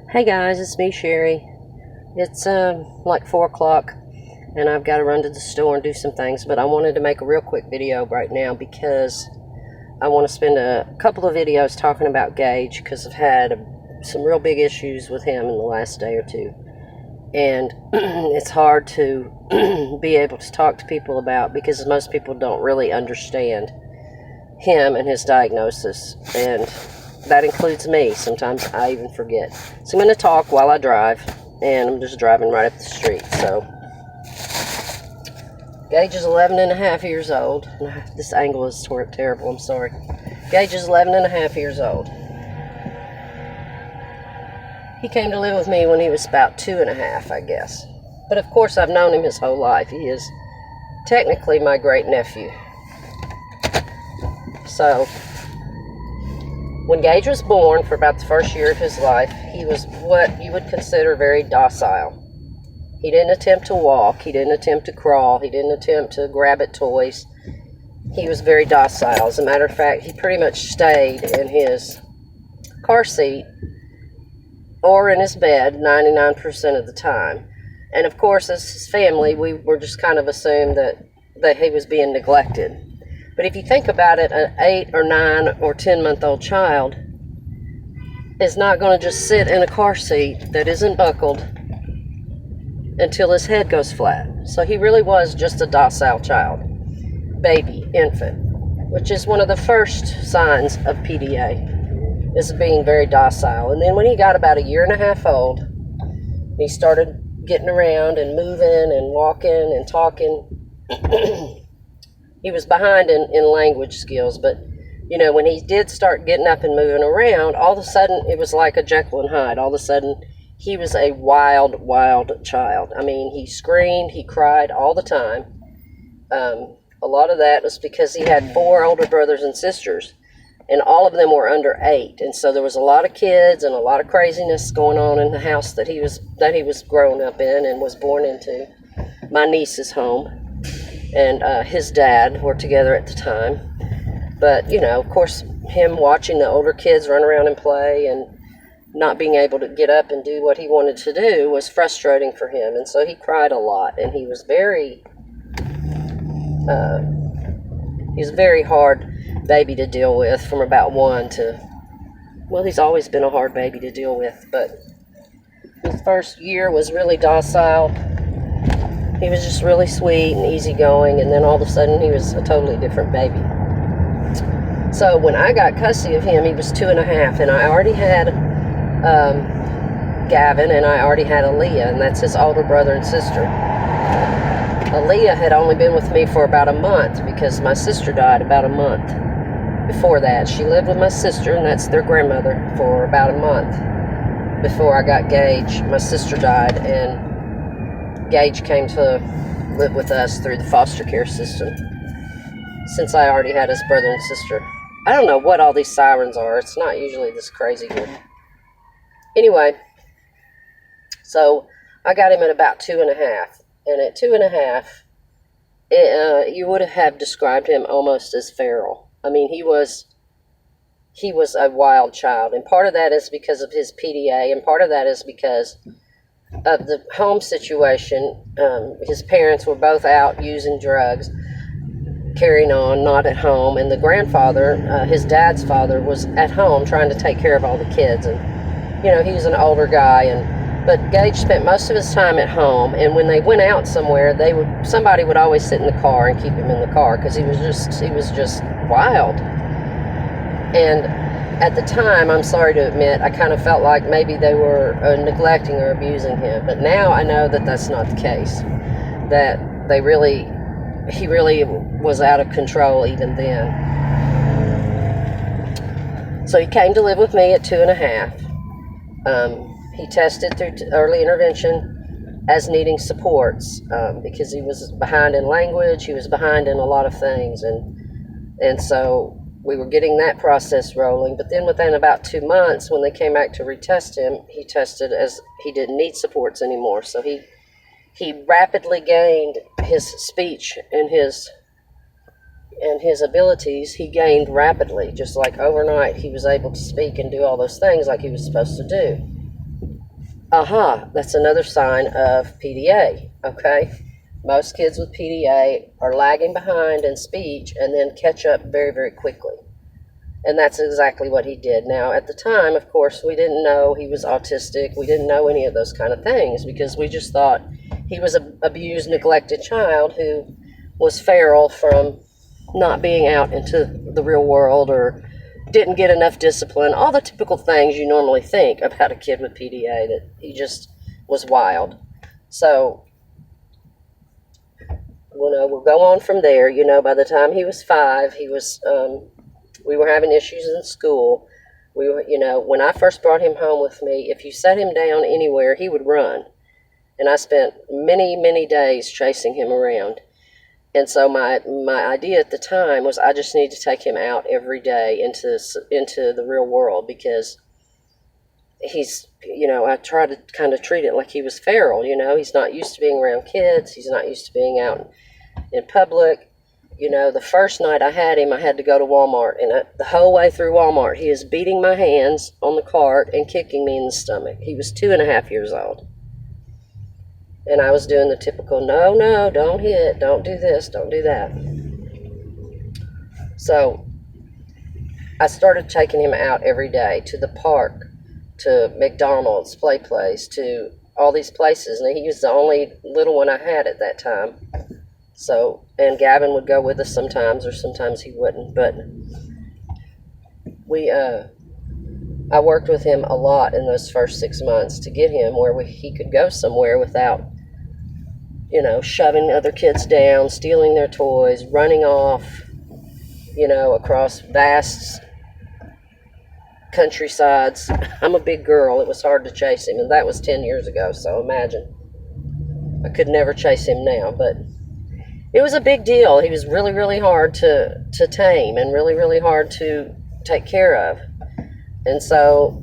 Hey guys, it's me, Sherry. It's like 4 o'clock and I've got to run to the store and do some things, but I wanted to make a real quick video right now because I want to spend a couple of videos talking about Gage because I've had some real big issues with him in the last day or two. And it's hard to be able to talk to people about because most people don't really understand him and his diagnosis, and that includes me. Sometimes I even forget. So I'm going to talk while I drive, and I'm just driving right up the street. So Gage is 11 and a half years old. This angle is terrible, I'm sorry. Gage is 11 and a half years old. He came to live with me when he was about 2 and a half, I guess. But of course I've known him his whole life. He is technically my great nephew. So when Gage was born, for about the first year of his life, he was what you would consider very docile. He didn't attempt to walk. He didn't attempt to crawl. He didn't attempt to grab at toys. He was very docile. As a matter of fact, he pretty much stayed in his car seat or in his bed 99% of the time. And of course, as his family, we were just kind of assumed that he was being neglected. But if you think about it, an 8 or 9 or 10-month-old child is not going to just sit in a car seat that isn't buckled until his head goes flat. So he really was just a docile child, baby, infant, which is one of the first signs of PDA, is being very docile. And then when he got about a year and a half old, he started getting around and moving and walking and talking. He was behind in language skills, but, you know, when he did start getting up and moving around, all of a sudden it was like a Jekyll and Hyde. All of a sudden he was a wild, wild child. I mean, he screamed, he cried all the time. A lot of that was because he had 4 older brothers and sisters, and all of them were under 8. And so there was a lot of kids and a lot of craziness going on in the house that he was growing up in and was born into. My niece's home and his dad were together at the time. But, you know, of course, him watching the older kids run around and play and not being able to get up and do what he wanted to do was frustrating for him. And so he cried a lot, and he was a very hard baby to deal with from about 1 to, well, he's always been a hard baby to deal with, but his first year was really docile. He was just really sweet and easygoing, and then all of a sudden he was a totally different baby. So when I got custody of him, he was 2 and a half, and I already had Gavin, and I already had Aaliyah, and that's his older brother and sister. Aaliyah had only been with me for about a month because my sister died about a month before that. She lived with my sister, and that's their grandmother, for about a month before I got Gage. My sister died, and Gage came to live with us through the foster care system since I already had his brother and sister. I don't know what all these sirens are. It's not usually this crazy here. Anyway, so I got him at about 2 and a half. And at 2 and a half, you would have described him almost as feral. I mean, he was a wild child. And part of that is because of his PDA, and part of that is because of the home situation. His parents were both out using drugs, carrying on, not at home, and the grandfather, his dad's father, was at home trying to take care of all the kids. And you know, he was an older guy, but Gage spent most of his time at home, and when they went out somewhere, somebody would always sit in the car and keep him in the car because he was just wild. And at the time, I'm sorry to admit, I kind of felt like maybe they were neglecting or abusing him. But now I know that that's not the case. That he really was out of control even then. So he came to live with me at 2 and a half. He tested through early intervention as needing supports because he was behind in language. He was behind in a lot of things. And so we were getting that process rolling, but then within about 2 months, when they came back to retest him, he tested as he didn't need supports anymore. So he rapidly gained his speech and his abilities. He gained rapidly, just like overnight. He was able to speak and do all those things like he was supposed to do. That's another sign of PDA, okay? Most kids with PDA are lagging behind in speech and then catch up very, very quickly. And that's exactly what he did. Now, at the time, of course, we didn't know he was autistic. We didn't know any of those kind of things because we just thought he was an abused, neglected child who was feral from not being out into the real world or didn't get enough discipline, all the typical things you normally think about a kid with PDA, that he just was wild. So, we'll go on from there. By the time he was 5, we were having issues in school. We were, when I first brought him home with me, if you set him down anywhere, he would run. And I spent many, many days chasing him around. And so my idea at the time was I just need to take him out every day into the real world because he's, I try to kind of treat it like he was feral. He's not used to being around kids. He's not used to being out in public. The first night I had him, I had to go to Walmart. And the whole way through Walmart, he is beating my hands on the cart and kicking me in the stomach. He was 2.5 years old. And I was doing the typical, no, don't hit, don't do this, don't do that. So I started taking him out every day to the park, to McDonald's, play place, to all these places. And he was the only little one I had at that time. So, and Gavin would go with us sometimes, or sometimes he wouldn't. But I worked with him a lot in those first 6 months to get him where he could go somewhere without, shoving other kids down, stealing their toys, running off, across vast countrysides. I'm a big girl. It was hard to chase him, and that was 10 years ago, so imagine. I could never chase him now, but it was a big deal. He was really, really hard to tame and really, really hard to take care of. And so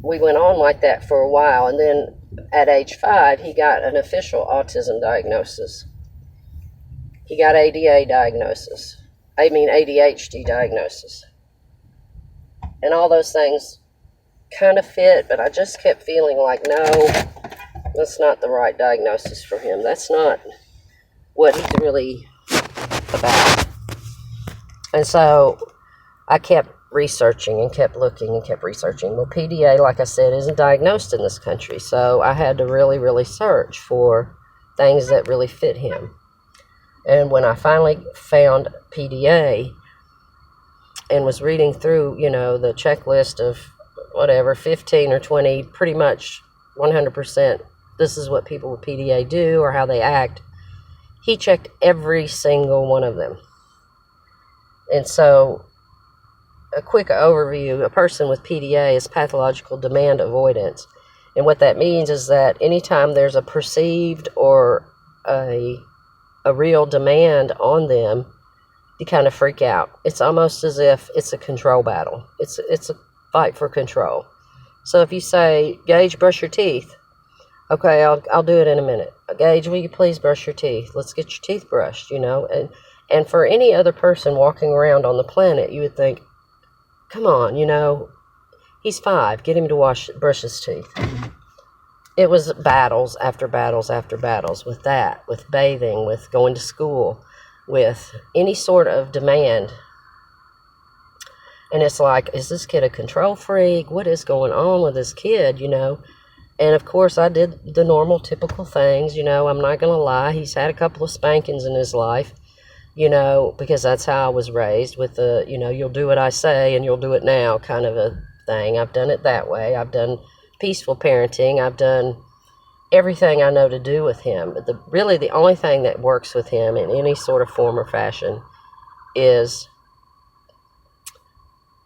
we went on like that for a while, and then at age 5, he got an official autism diagnosis. He got ADHD diagnosis. And all those things kind of fit, but I just kept feeling like, no, that's not the right diagnosis for him. That's not what he's really about. And so I kept researching and kept looking and kept researching. Well, PDA, like I said, isn't diagnosed in this country, so I had to really, really search for things that really fit him. And when I finally found PDA and was reading through, the checklist of whatever, 15 or 20, pretty much 100%, this is what people with PDA do or how they act, he checked every single one of them. And so, a quick overview, a person with PDA is pathological demand avoidance. And what that means is that anytime there's a perceived or a real demand on them, you kind of freak out. It's almost as if it's a control battle. It's a fight for control. So if you say, Gauge, brush your teeth. Okay, I'll do it in a minute. Gauge, will you please brush your teeth? Let's get your teeth brushed, And for any other person walking around on the planet, you would think, come on, he's 5. Get him to brush his teeth. It was battles after battles after battles with that, with bathing, with going to school, with any sort of demand. And it's like, is this kid a control freak? What is going on with this kid, And of course, I did the normal, typical things, I'm not going to lie. He's had a couple of spankings in his life. Because that's how I was raised with the, you'll do what I say and you'll do it now kind of a thing. I've done it that way. I've done peaceful parenting. I've done everything I know to do with him. But the only thing that works with him in any sort of form or fashion is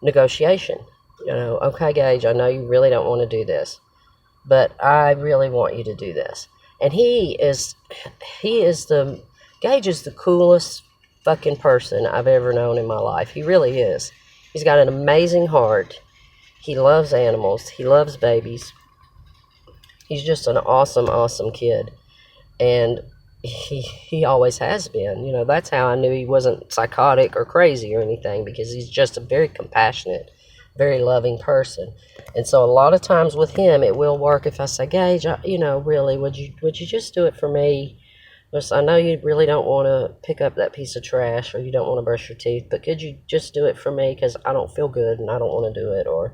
negotiation. Okay, Gauge, I know you really don't want to do this, but I really want you to do this. And Gauge is the coolest fucking person I've ever known in my life. He really is. He's got an amazing heart. He loves animals. He loves babies. He's just an awesome, awesome kid. And he always has been. That's how I knew he wasn't psychotic or crazy or anything, because he's just a very compassionate, very loving person. And so a lot of times with him, it will work if I say, Gage, really, would you just do it for me? Because I know you really don't want to pick up that piece of trash, or you don't want to brush your teeth, but could you just do it for me, because I don't feel good and I don't want to do it? Or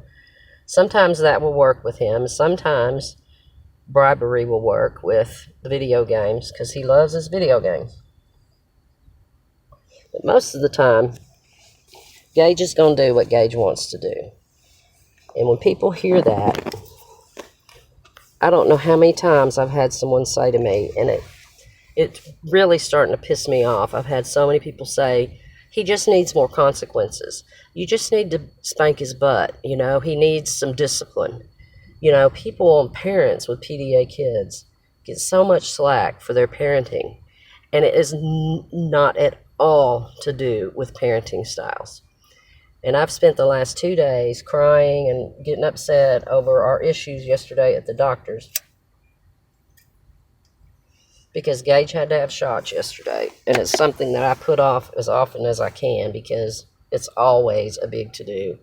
sometimes that will work with him. Sometimes bribery will work with the video games, because he loves his video games. But most of the time, Gage is going to do what Gage wants to do. And when people hear that, I don't know how many times I've had someone say to me, and it's really starting to piss me off. I've had so many people say, he just needs more consequences. You just need to spank his butt. He needs some discipline. People, parents with PDA kids get so much slack for their parenting. And it is not at all to do with parenting styles. And I've spent the last 2 days crying and getting upset over our issues yesterday at the doctor's, because Gage had to have shots yesterday. And it's something that I put off as often as I can, because it's always a big to-do.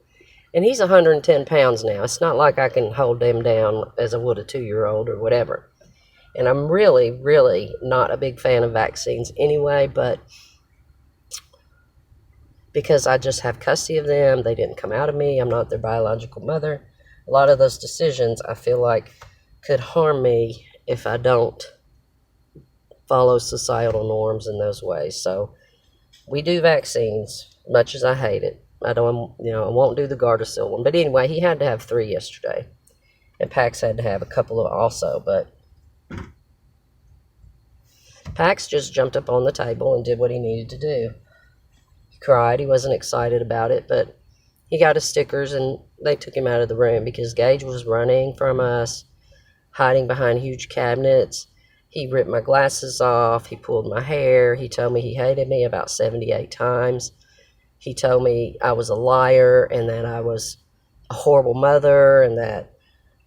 And he's 110 pounds now. It's not like I can hold him down as I would a 2-year-old or whatever. And I'm really, really not a big fan of vaccines anyway, but because I just have custody of them, they didn't come out of me, I'm not their biological mother. A lot of those decisions I feel like could harm me if I don't follow societal norms in those ways. So we do vaccines, much as I hate it. I won't do the Gardasil one. But anyway, he had to have 3 yesterday. And Pax had to have a couple of also. But Pax just jumped up on the table and did what he needed to do. He cried. He wasn't excited about it. But he got his stickers and they took him out of the room because Gage was running from us, hiding behind huge cabinets. He ripped my glasses off. He pulled my hair. He told me he hated me about 78 times. He told me I was a liar and that I was a horrible mother, and that,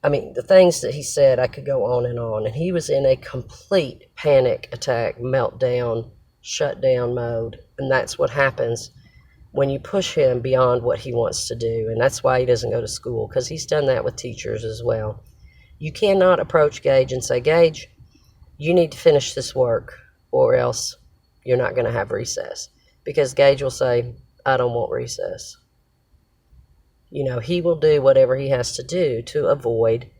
the things that he said, I could go on. And he was in a complete panic attack, meltdown, shutdown mode. And that's what happens when you push him beyond what he wants to do. And that's why he doesn't go to school, because he's done that with teachers as well. You cannot approach Gage and say, Gage, you need to finish this work or else you're not going to have recess. Because Gage will say, I don't want recess. He will do whatever he has to do to avoid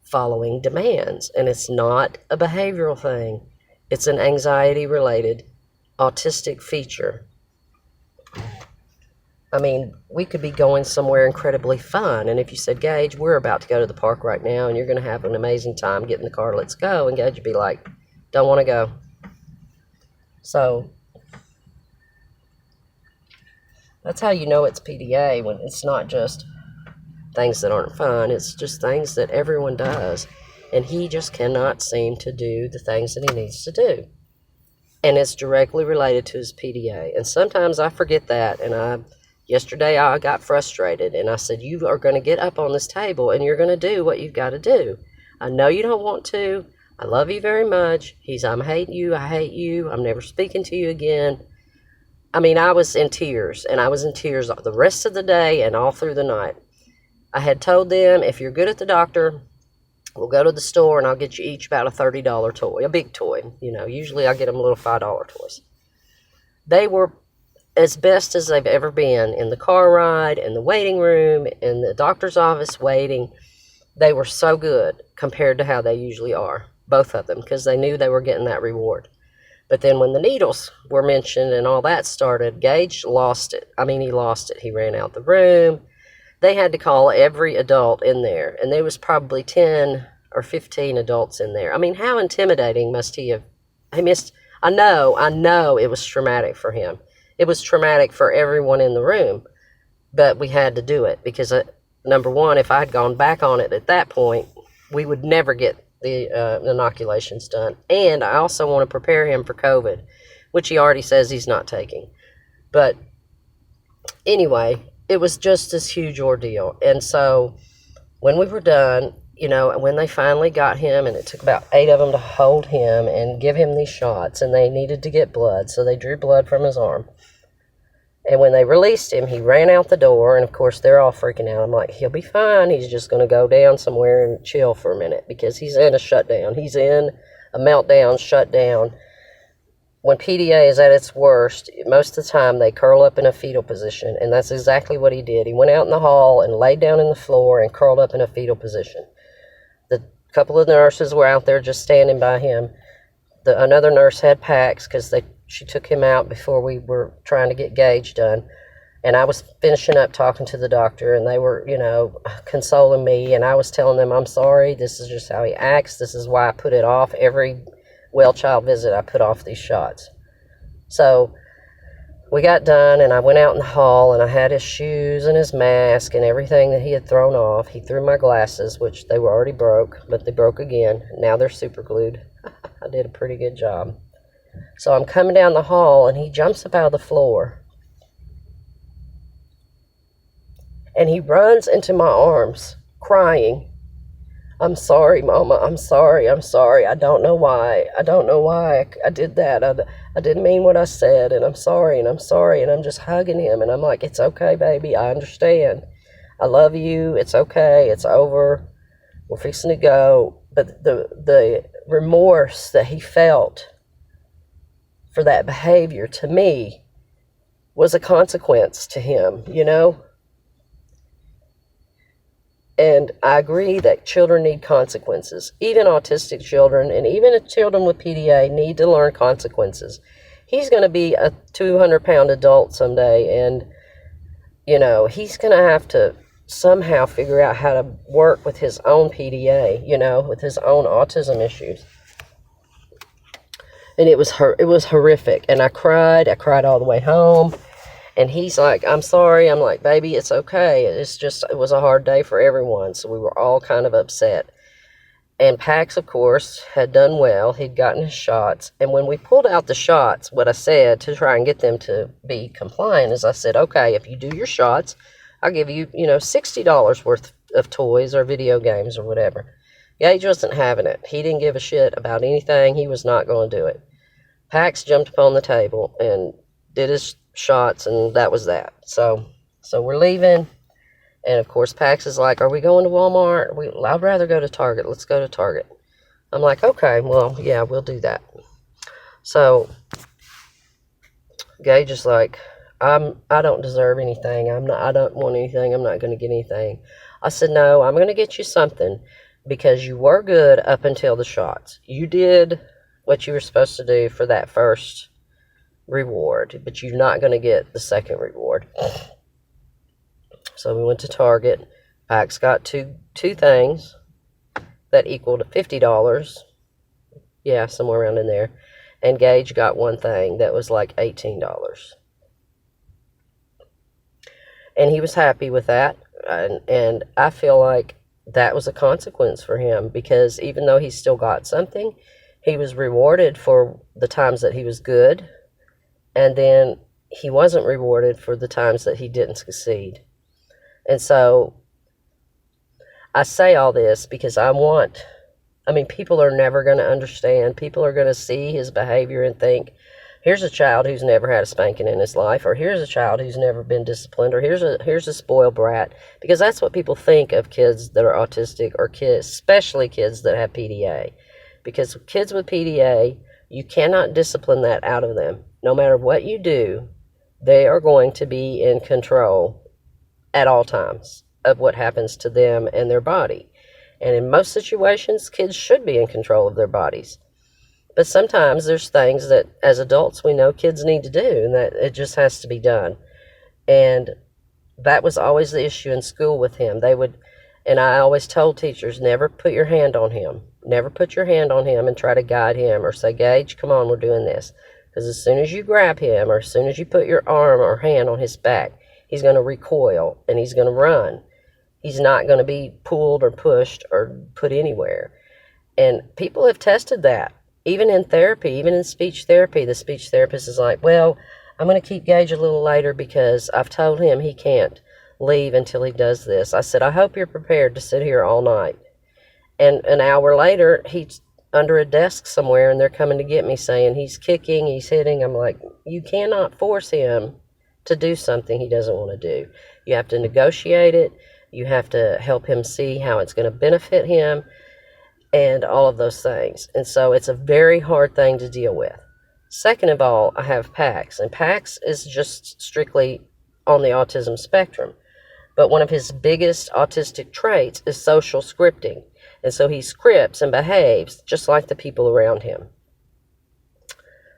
following demands. And it's not a behavioral thing. It's an anxiety-related autistic feature. We could be going somewhere incredibly fun, and if you said, Gage, we're about to go to the park right now, and you're going to have an amazing time, get in the car, let's go, and Gage would be like, don't want to go. So that's how you know it's PDA, when it's not just things that aren't fun, it's just things that everyone does, and he just cannot seem to do the things that he needs to do. And it's directly related to his PDA. And sometimes I forget that, and yesterday I got frustrated, and I said, you are going to get up on this table, and you're going to do what you've got to do. I know you don't want to. I love you very much. I'm hating you. I hate you. I'm never speaking to you again. I was in tears, and I was in tears the rest of the day and all through the night. I had told them, if you're good at the doctor, we'll go to the store, and I'll get you each about a $30 toy, a big toy. Usually I get them little $5 toys. They were as best as they've ever been in the car ride, in the waiting room, in the doctor's office waiting. They were so good compared to how they usually are, both of them, because they knew they were getting that reward. But then when the needles were mentioned and all that started, Gage lost it. He lost it. He ran out the room. They had to call every adult in there, and there was probably 10 or 15 adults in there. How intimidating must he have? I know it was traumatic for him. It was traumatic for everyone in the room, but we had to do it because, number one, if I had gone back on it at that point, we would never get the inoculations done. And I also want to prepare him for COVID, which he already says he's not taking. But anyway, it was just this huge ordeal. And so when we were done, when they finally got him, and it took about 8 of them to hold him and give him these shots, and they needed to get blood, so they drew blood from his arm. And when they released him, he ran out the door, and of course they're all freaking out. I'm like, he'll be fine. He's just going to go down somewhere and chill for a minute because he's in a shutdown. He's in a meltdown, shutdown. When PDA is at its worst, most of the time they curl up in a fetal position, and that's exactly what he did. He went out in the hall and laid down in the floor and curled up in a fetal position. The couple of nurses were out there just standing by him. Another nurse had packs because she took him out before we were trying to get Gauge done. And I was finishing up talking to the doctor, and they were, consoling me. And I was telling them, I'm sorry, this is just how he acts. This is why I put it off. Every well child visit, I put off these shots. So we got done, and I went out in the hall, and I had his shoes and his mask and everything that he had thrown off. He threw my glasses, which they were already broke, but they broke again. Now they're super glued. I did a pretty good job. So I'm coming down the hall, and he jumps up out of the floor. And he runs into my arms, crying. I'm sorry, Mama. I'm sorry. I don't know why. I did that. I didn't mean what I said, and I'm sorry. And I'm just hugging him, and I'm like, it's okay, baby. I understand. I love you. It's okay. It's over. We're fixing to go. But the remorse that he felt for that behavior, to me, was a consequence to him, And I agree that children need consequences. Even autistic children and even children with PDA need to learn consequences. He's going to be a 200-pound adult someday, and, he's going to have to somehow figure out how to work with his own PDA, with his own autism issues. And it was horrific. And I cried all the way home. And he's like, I'm sorry. I'm like, baby, it's okay. It was a hard day for everyone. So we were all kind of upset. And Pax, of course, had done well. He'd gotten his shots. And when we pulled out the shots, what I said to try and get them to be compliant is I said, okay, if you do your shots, I'll give you, $60 worth of toys or video games or whatever. Gage wasn't having it. He didn't give a shit about anything. He was not going to do it. Pax jumped upon the table and did his shots, and that was that. So we're leaving, and of course Pax is like, are we going to Walmart? I'd rather go to Target. Let's go to Target. I'm like, okay, well, yeah, we'll do that. So Gage is like, I don't deserve anything. I don't want anything. I'm not going to get anything. I said, no, I'm going to get you something because you were good up until the shots. You did what you were supposed to do for that first reward, but you're not going to get the second reward. So we went to Target. Pax got two things that equaled $50. Yeah, somewhere around in there. And Gage got one thing that was like $18. And he was happy with that. And I feel like that was a consequence for him because even though he still got something, he was rewarded for the times that he was good. And then he wasn't rewarded for the times that he didn't succeed. And so I say all this because people are never going to understand. People are going to see his behavior and think, here's a child who's never had a spanking in his life, or here's a child who's never been disciplined, or here's a spoiled brat. Because that's what people think of kids that are autistic, or kids, especially kids that have PDA. Because kids with PDA, you cannot discipline that out of them. No matter what you do, they are going to be in control at all times of what happens to them and their body. And in most situations, kids should be in control of their bodies. But sometimes there's things that as adults we know kids need to do, and that it just has to be done. And that was always the issue in school with him. And I always told teachers, never put your hand on him. Never put your hand on him and try to guide him or say, Gage, come on, we're doing this. Because as soon as you grab him or as soon as you put your arm or hand on his back, he's going to recoil and he's going to run. He's not going to be pulled or pushed or put anywhere. And people have tested that. Even in therapy, even in speech therapy, the speech therapist is like, well, I'm going to keep Gage a little later because I've told him he can't leave until he does this. I said, I hope you're prepared to sit here all night. And an hour later, he's under a desk somewhere, and they're coming to get me saying he's kicking, he's hitting. I'm like, you cannot force him to do something he doesn't want to do. You have to negotiate it. You have to help him see how it's going to benefit him and all of those things. And so it's a very hard thing to deal with. Second of all, I have Pax, and Pax is just strictly on the autism spectrum. But one of his biggest autistic traits is social scripting. And so he scripts and behaves just like the people around him.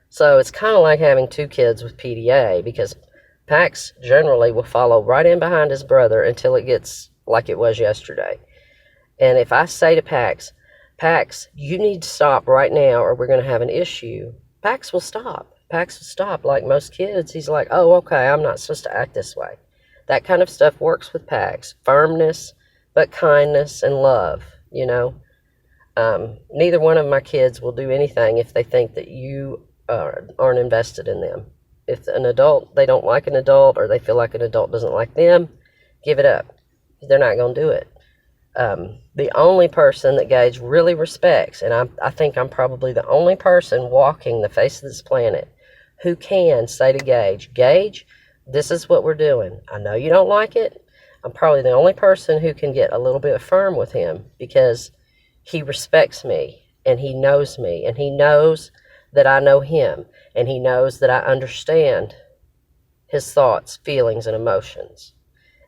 So it's kind of like having two kids with PDA, because Pax generally will follow right in behind his brother until it gets like it was yesterday. And if I say to Pax, you need to stop right now or we're going to have an issue, Pax will stop. Pax will stop. Like most kids, he's like, oh, okay, I'm not supposed to act this way. That kind of stuff works with Pax. Firmness, but kindness and love, you know. Neither one of my kids will do anything if they think that you aren't invested in them. If an adult, they don't like an adult, or they feel like an adult doesn't like them, give it up. They're not going to do it. The only person that Gage really respects, and I think I'm probably the only person walking the face of this planet who can say to Gage, Gage, this is what we're doing. I know you don't like it. I'm probably the only person who can get a little bit firm with him, because he respects me, and he knows me, and he knows that I know him, and he knows that I understand his thoughts, feelings, and emotions,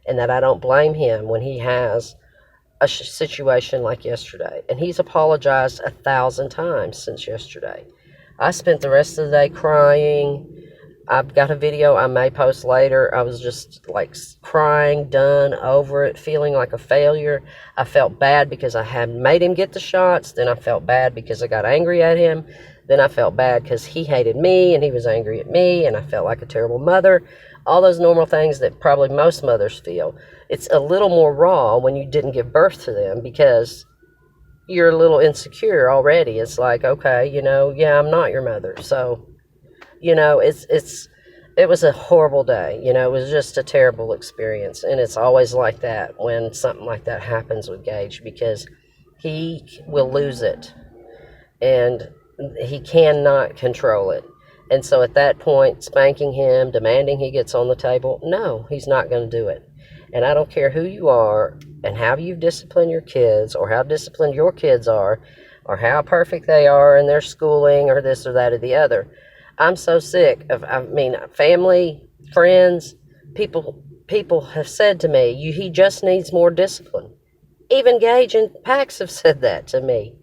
and that I don't blame him when he has a situation like yesterday. And he's apologized 1,000 times since yesterday. I spent the rest of the day crying. I've got a video I may post later. I was just like crying, done, over it, feeling like a failure. I felt bad because I had made him get the shots. Then I felt bad because I got angry at him. Then I felt bad because he hated me and he was angry at me, and I felt like a terrible mother. All those normal things that probably most mothers feel. It's a little more raw when you didn't give birth to them, because you're a little insecure already. It's like, okay, you know, yeah, I'm not your mother. So, you know, it was a horrible day. You know, it was just a terrible experience. And it's always like that when something like that happens with Gage, because he will lose it and he cannot control it. And so at that point, spanking him, demanding he gets on the table, no, he's not going to do it. And I don't care who you are and how you've disciplined your kids, or how disciplined your kids are, or how perfect they are in their schooling, or this or that or the other. I'm so sick of, family, friends, people have said to me, he just needs more discipline. Even Gage and Pax have said that to me.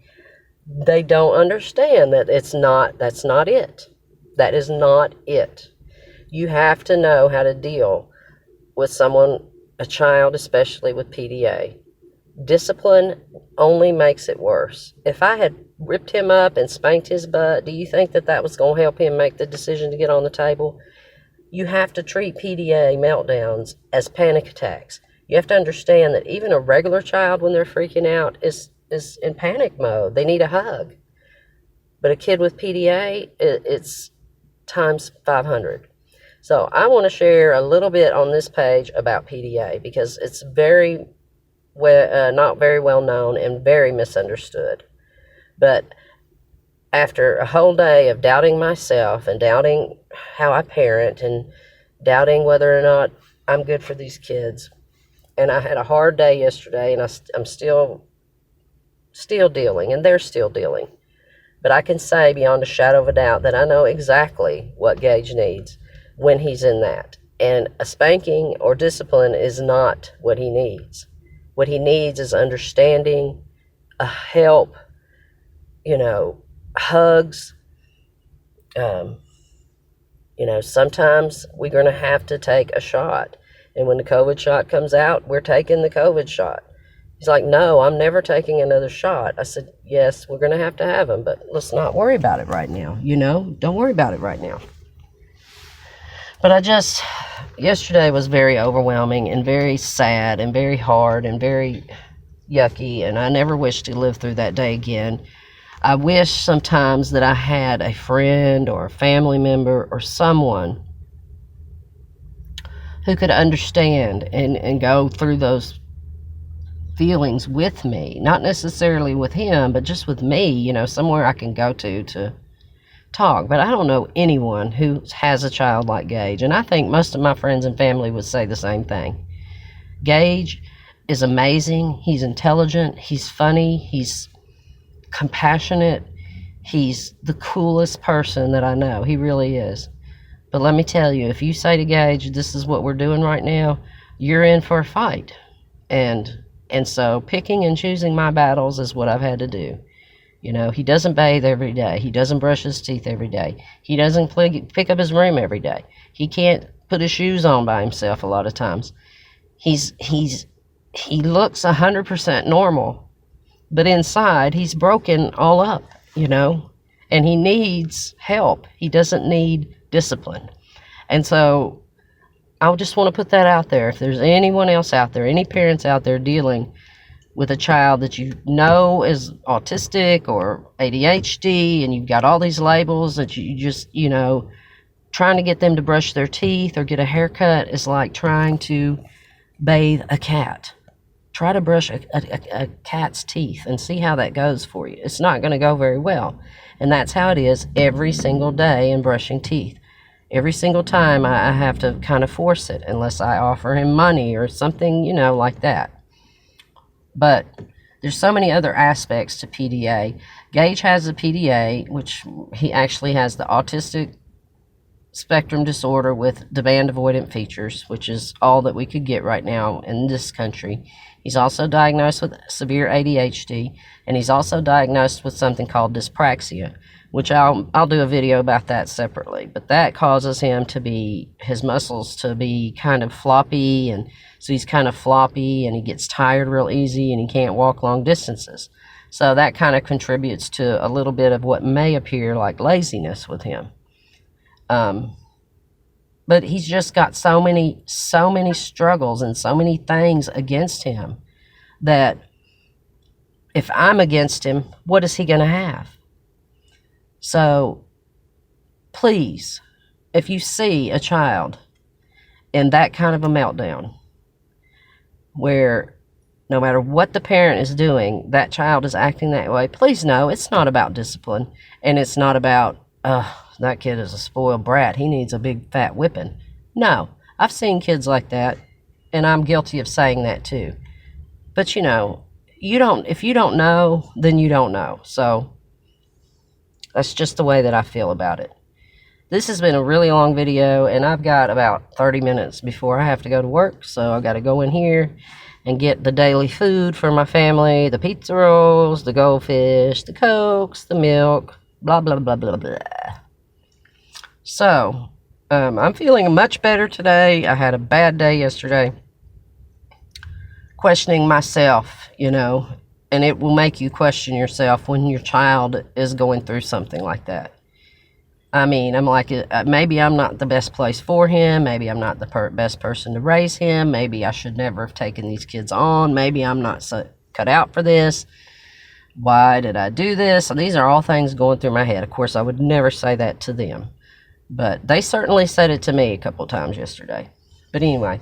They don't understand that that's not it. That is not it. You have to know how to deal with someone, a child, especially with PDA. Discipline only makes it worse. If I had ripped him up and spanked his butt, do you think that was going to help him make the decision to get on the table? You have to treat PDA meltdowns as panic attacks. You have to understand that even a regular child, when they're freaking out, is in panic mode. They need a hug. But a kid with PDA, it's times 500. So I want to share a little bit on this page about PDA, because it's not very well known and very misunderstood. But after a whole day of doubting myself and doubting how I parent and doubting whether or not I'm good for these kids, and I had a hard day yesterday, and I'm still dealing, and they're still dealing. But I can say beyond a shadow of a doubt that I know exactly what Gage needs when he's in that. And a spanking or discipline is not what he needs. What he needs is understanding, a help, hugs. Sometimes we're going to have to take a shot. And when the COVID shot comes out, we're taking the COVID shot. He's like, no, I'm never taking another shot. I said, yes, we're going to have them, but let's not worry about it right now. Don't worry about it right now. But yesterday was very overwhelming and very sad and very hard and very yucky, and I never wish to live through that day again. I wish sometimes that I had a friend or a family member or someone who could understand and go through those feelings with me, not necessarily with him, but just with me, somewhere I can go to talk, but I don't know anyone who has a child like Gage, and I think most of my friends and family would say the same thing. Gage is amazing. He's intelligent. He's funny. He's compassionate. He's the coolest person that I know. He really is. But let me tell you, if you say to Gage, this is what we're doing right now, you're in for a fight. And so picking and choosing my battles is what I've had to do. You know, he doesn't bathe every day. He doesn't brush his teeth every day. He doesn't pick up his room every day. He can't put his shoes on by himself a lot of times. He looks 100% normal, but inside he's broken all up, you know, and he needs help. He doesn't need discipline. And so I just want to put that out there. If there's anyone else out there, any parents out there dealing with a child that you know is autistic or ADHD, and you've got all these labels that you just, you know, trying to get them to brush their teeth or get a haircut is like trying to bathe a cat. Try to brush a cat's teeth and see how that goes for you. It's not going to go very well. And that's how it is every single day in brushing teeth. Every single time I have to kind of force it unless I offer him money or something, you know, like that. But there's so many other aspects to PDA. Gage has a PDA, which he actually has the autistic spectrum disorder with demand avoidant features, which is all that we could get right now in this country. He's also diagnosed with severe ADHD, and he's also diagnosed with something called dyspraxia, which I'll do a video about that separately. But that causes him to be, his muscles to be kind of floppy, and so he's kind of floppy, and he gets tired real easy, and he can't walk long distances. So that kind of contributes to a little bit of what may appear like laziness with him. But he's just got so many struggles and so many things against him that if I'm against him, what is he going to have? So please, if you see a child in that kind of a meltdown, where no matter what the parent is doing, that child is acting that way, please know it's not about discipline, and it's not about, that kid is a spoiled brat, he needs a big fat whipping. No, I've seen kids like that, and I'm guilty of saying that too. But you know, if you don't know, then you don't know. So that's just the way that I feel about it. This has been a really long video, and I've got about 30 minutes before I have to go to work, so I've got to go in here and get the daily food for my family, the pizza rolls, the goldfish, the Cokes, the milk, blah, blah, blah, blah, blah. So, I'm feeling much better today. I had a bad day yesterday, questioning myself, you know, and it will make you question yourself when your child is going through something like that. I mean, I'm like, maybe I'm not the best place for him. Maybe I'm not the best person to raise him. Maybe I should never have taken these kids on. Maybe I'm not cut out for this. Why did I do this? So these are all things going through my head. Of course, I would never say that to them, but they certainly said it to me a couple times yesterday. But anyway,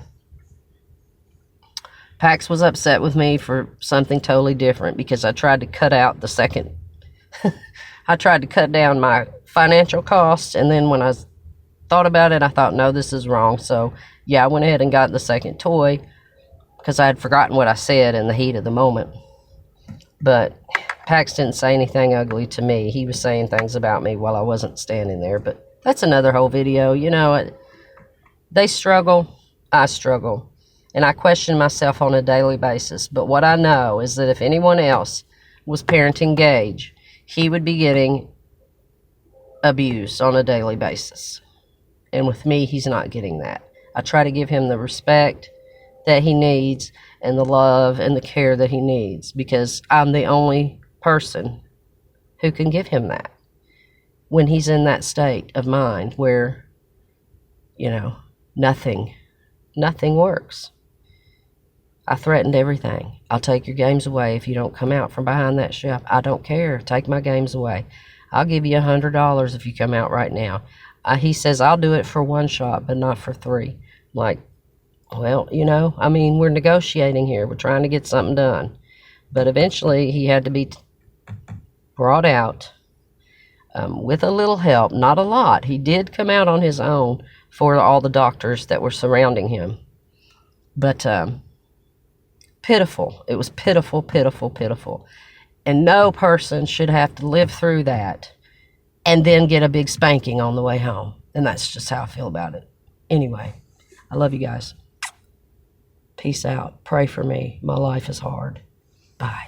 Pax was upset with me for something totally different because I tried to cut out the second. I tried to cut down my financial costs, and then when I thought about it, I thought, no, this is wrong. So yeah, I went ahead and got the second toy because I had forgotten what I said in the heat of the moment. But Pax didn't say anything ugly to me. He was saying things about me while I wasn't standing there, but that's another whole video. You know, they struggle, I struggle, and I question myself on a daily basis. But what I know is that if anyone else was parenting Gage, he would be getting abused on a daily basis. And with me, he's not getting that. I try to give him the respect that he needs and the love and the care that he needs, because I'm the only person who can give him that when he's in that state of mind where, you know, nothing works. I threatened everything. I'll take your games away if you don't come out from behind that shelf. I don't care. Take my games away. I'll give you $100 if you come out right now. He says, I'll do it for one shot, but not for three. I'm like, well, you know, I mean, we're negotiating here. We're trying to get something done. But eventually he had to be brought out. with a little help, not a lot. He did come out on his own for all the doctors that were surrounding him. But pitiful. It was pitiful, pitiful, pitiful. And no person should have to live through that and then get a big spanking on the way home. And that's just how I feel about it. Anyway, I love you guys. Peace out. Pray for me. My life is hard. Bye.